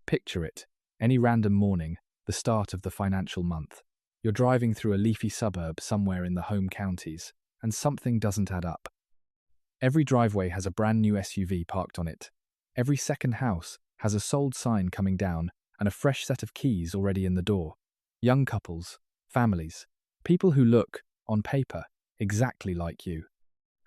Picture it, any random morning, the start of the financial month. You're driving through a leafy suburb somewhere in the home counties, and something doesn't add up. Every driveway has a brand new SUV parked on it. Every second house has a sold sign coming down and a fresh set of keys already in the door. Young couples, families, people who look, on paper, exactly like you.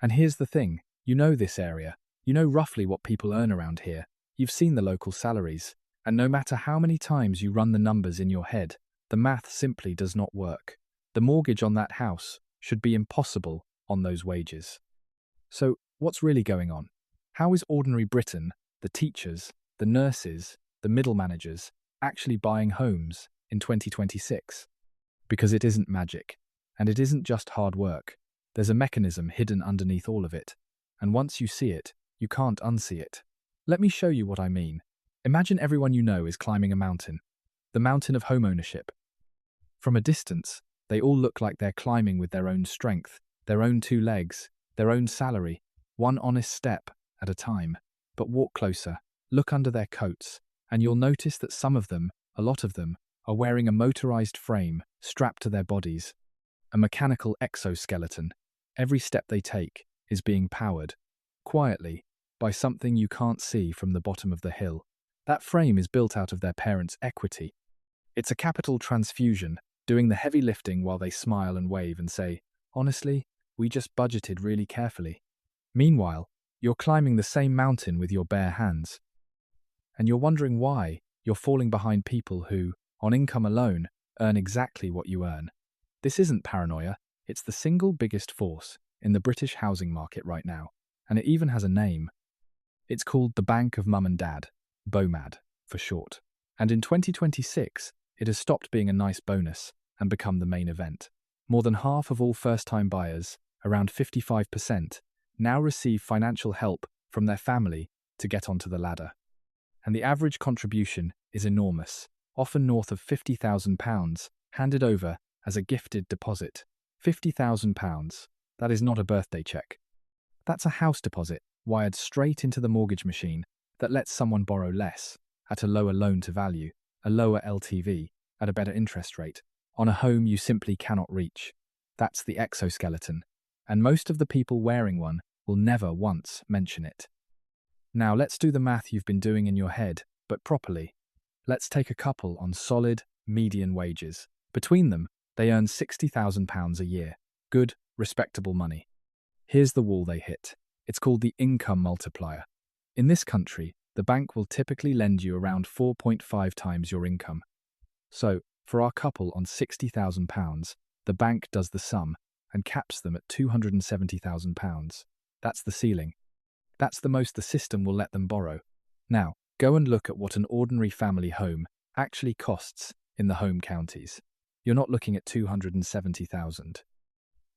And here's the thing, you know this area. You know roughly what people earn around here. You've seen the local salaries. And no matter how many times you run the numbers in your head, the math simply does not work. The mortgage on that house should be impossible on those wages. So, what's really going on? How is ordinary Britain, the teachers, the nurses, the middle managers, actually buying homes in 2026? Because it isn't magic, and it isn't just hard work. There's a mechanism hidden underneath all of it, and once you see it, you can't unsee it. Let me show you what I mean. Imagine everyone you know is climbing a mountain, the mountain of homeownership. From a distance, they all look like they're climbing with their own strength, their own 2 legs, their own salary, one honest step at a time. But walk closer, look under their coats, and you'll notice that some of them, a lot of them, are wearing a motorized frame strapped to their bodies, a mechanical exoskeleton. Every step they take is being powered, quietly, by something you can't see from the bottom of the hill. That frame is built out of their parents' equity. It's a capital transfusion, doing the heavy lifting while they smile and wave and say, "Honestly, we just budgeted really carefully." Meanwhile, you're climbing the same mountain with your bare hands. And you're wondering why you're falling behind people who, on income alone, earn exactly what you earn. This isn't paranoia, it's the single biggest force in the British housing market right now, and it even has a name. It's called the Bank of Mum and Dad, BOMAD for short. And in 2026, it has stopped being a nice bonus and become the main event. More than half of all first-time buyers, around 55%, now receive financial help from their family to get onto the ladder. And the average contribution is enormous, often north of £50,000, handed over as a gifted deposit. £50,000, that is not a birthday check. That's a house deposit wired straight into the mortgage machine that lets someone borrow less, at a lower loan-to-value, a lower LTV, at a better interest rate, on a home you simply cannot reach. That's the exoskeleton, and most of the people wearing one will never once mention it. Now let's do the math you've been doing in your head, but properly. Let's take a couple on solid, median wages. Between them, they earn £60,000 a year. Good, respectable money. Here's the wall they hit. It's called the income multiplier. In this country, the bank will typically lend you around 4.5 times your income. So, for our couple on £60,000, the bank does the sum and caps them at £270,000. That's the ceiling. That's the most the system will let them borrow. Now, go and look at what an ordinary family home actually costs in the home counties. You're not looking at £270,000.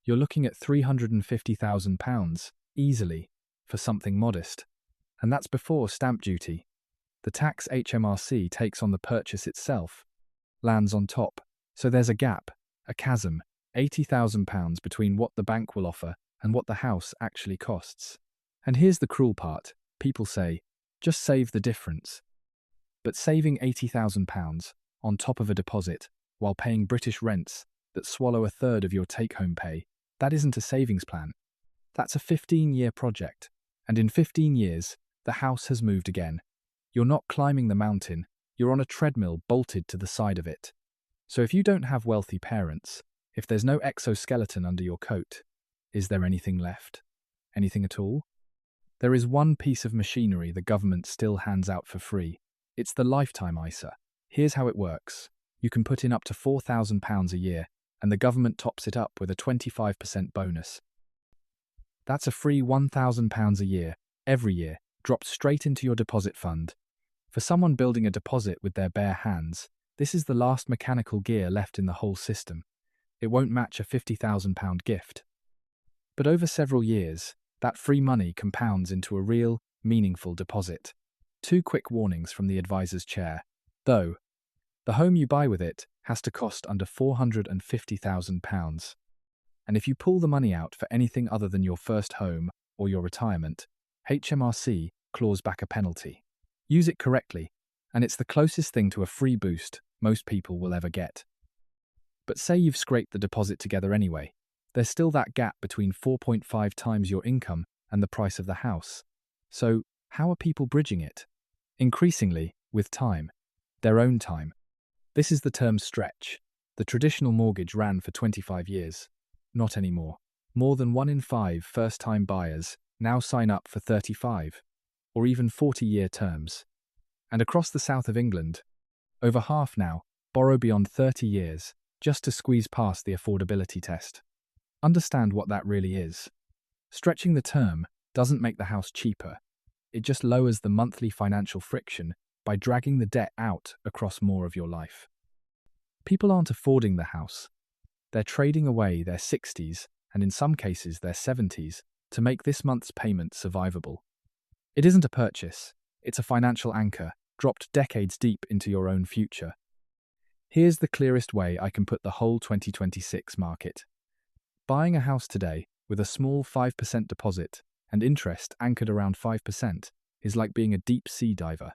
You're looking at £350,000, easily, for something modest. And that's before stamp duty. The tax HMRC takes on the purchase itself lands on top. So there's a gap, a chasm, £80,000 between what the bank will offer and what the house actually costs. And here's the cruel part. People say, just save the difference. But saving £80,000 on top of a deposit while paying British rents that swallow a third of your take-home pay, that isn't a savings plan. That's a 15-year project. And in 15 years, the house has moved again. You're not climbing the mountain, you're on a treadmill bolted to the side of it. So if you don't have wealthy parents, if there's no exoskeleton under your coat, is there anything left? Anything at all? There is one piece of machinery the government still hands out for free. It's the lifetime ISA. Here's how it works. You can put in up to £4,000 a year, and the government tops it up with a 25% bonus. That's a free £1,000 a year, every year, dropped straight into your deposit fund. For someone building a deposit with their bare hands, this is the last mechanical gear left in the whole system. It won't match a £50,000 gift. But over several years, that free money compounds into a real, meaningful deposit. 2 quick warnings from the advisor's chair. Though, the home you buy with it has to cost under £450,000. And if you pull the money out for anything other than your first home or your retirement, HMRC claws back a penalty. Use it correctly, And it's the closest thing to a free boost most people will ever get. But say you've scraped the deposit together anyway. There's still that gap between 4.5 times your income and the price of the house. So, how are people bridging it? Increasingly, with time. Their own time. This is the term stretch. The traditional mortgage ran for 25 years. Not anymore. More than 1 in 5 first-time buyers now sign up for 35 or even 40-year terms. And across the south of England, over half now borrow beyond 30 years just to squeeze past the affordability test. Understand what that really is. Stretching the term doesn't make the house cheaper. It just lowers the monthly financial friction by dragging the debt out across more of your life. People aren't affording the house. They're trading away their 60s, and in some cases their 70s, to make this month's payment survivable. It isn't a purchase. It's a financial anchor, dropped decades deep into your own future. Here's the clearest way I can put the whole 2026 market. Buying a house today with a small 5% deposit and interest anchored around 5% is like being a deep-sea diver.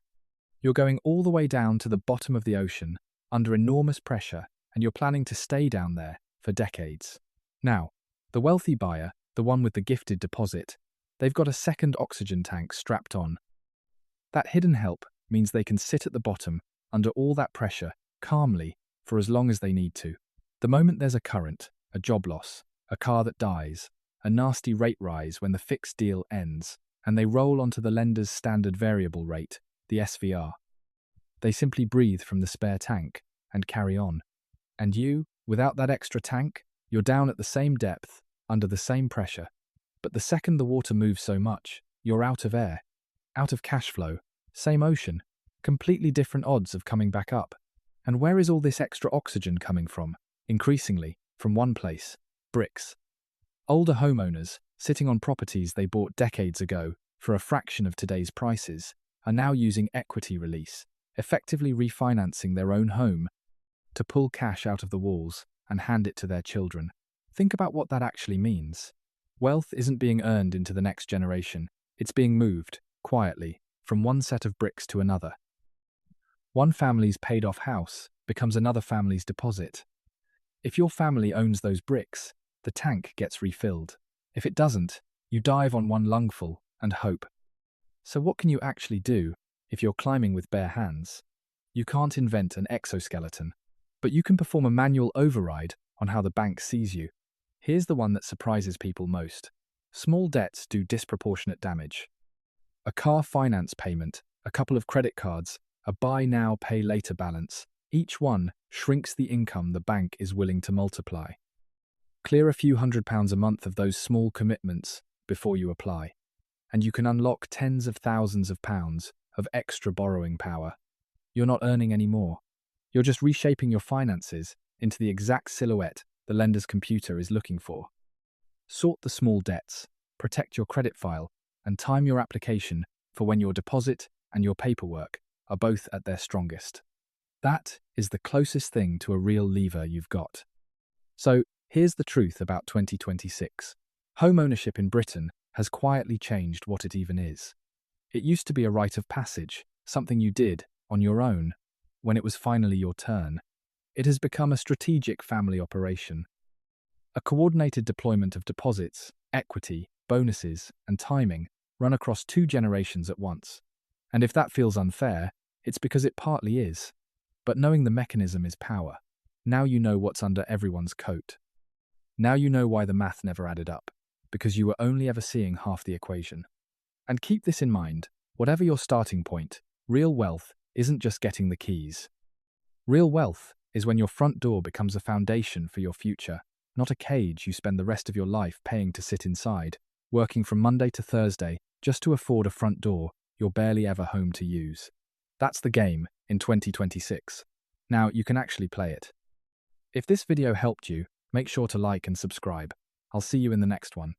You're going all the way down to the bottom of the ocean, under enormous pressure, and you're planning to stay down there for decades. Now, the wealthy buyer, the one with the gifted deposit, they've got a second oxygen tank strapped on. That hidden help means they can sit at the bottom, under all that pressure, calmly, for as long as they need to. The moment there's a current, a job loss, a car that dies, a nasty rate rise when the fixed deal ends, and they roll onto the lender's standard variable rate, the SVR. They simply breathe from the spare tank and carry on. And you, without that extra tank, you're down at the same depth, under the same pressure. But the second the water moves so much, you're out of air, out of cash flow, same ocean, completely different odds of coming back up. And where is all this extra oxygen coming from? Increasingly, from one place: bricks. Older homeowners, sitting on properties they bought decades ago for a fraction of today's prices, are now using equity release, effectively refinancing their own home to pull cash out of the walls and hand it to their children. Think about what that actually means. Wealth isn't being earned into the next generation. It's being moved, quietly, from one set of bricks to another. One family's paid-off house becomes another family's deposit. If your family owns those bricks, the tank gets refilled. If it doesn't, you dive on one lungful and hope. So what can you actually do if you're climbing with bare hands? You can't invent an exoskeleton, but you can perform a manual override on how the bank sees you. Here's the one that surprises people most. Small debts do disproportionate damage. A car finance payment, a couple of credit cards, a buy now, pay later balance, each one shrinks the income the bank is willing to multiply. Clear a few £100s a month of those small commitments before you apply, and you can unlock tens of thousands of pounds of extra borrowing power. You're not earning any more. You're just reshaping your finances into the exact silhouette the lender's computer is looking for. Sort the small debts, protect your credit file, and time your application for when your deposit and your paperwork are both at their strongest. That is the closest thing to a real lever you've got. So, here's the truth about 2026. Home ownership in Britain has quietly changed what it even is. It used to be a rite of passage, something you did on your own when it was finally your turn. It has become a strategic family operation. A coordinated deployment of deposits, equity, bonuses, and timing run across 2 generations at once. And if that feels unfair, it's because it partly is. But knowing the mechanism is power. Now you know what's under everyone's coat. Now you know why the math never added up, because you were only ever seeing half the equation. And keep this in mind, whatever your starting point, real wealth isn't just getting the keys. Real wealth is when your front door becomes a foundation for your future, not a cage you spend the rest of your life paying to sit inside, working from Monday to Thursday just to afford a front door you're barely ever home to use. That's the game in 2026. Now you can actually play it. If this video helped you, make sure to like and subscribe. I'll see you in the next one.